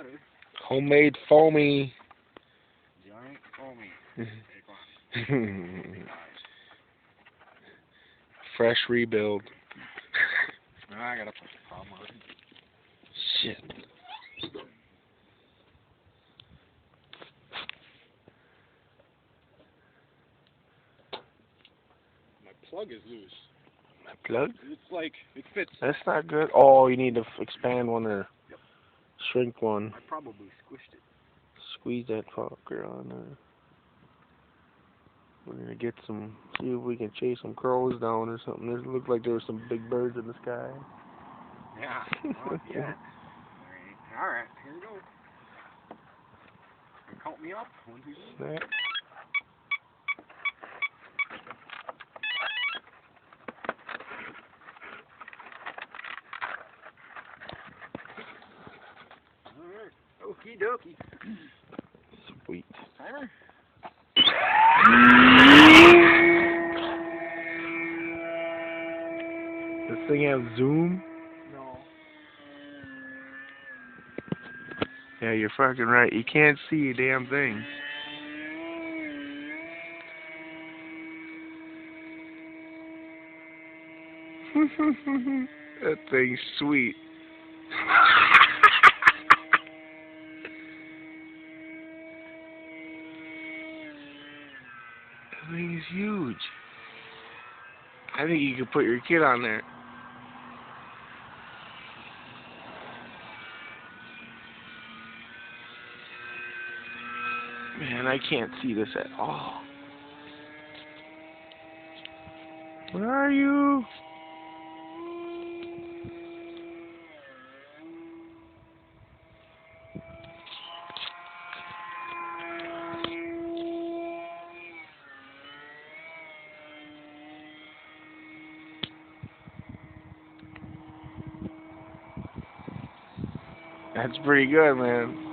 better. Homemade foamy. Giant foamy. Fresh rebuild. I gotta put the palm on it. Shit. My plug is loose. My plug? It's like, it fits. That's not good. Oh, you need to expand one or shrink one. I probably squished it. Squeeze that fucker on there. We're gonna get some, see if we can chase some crows down or something. It looked like there were some big birds in the sky. Yeah. Not yet. Alright, here we go. Count me up. 1, 2, 3. Snap. Alright. Okie dokie. Sweet. Timer? This thing have zoom? No. Yeah, you're fucking right. You can't see a damn thing. That thing's sweet. That thing is huge. I think you could put your kid on there. Man, I can't see this at all. Where are you? That's pretty good, man.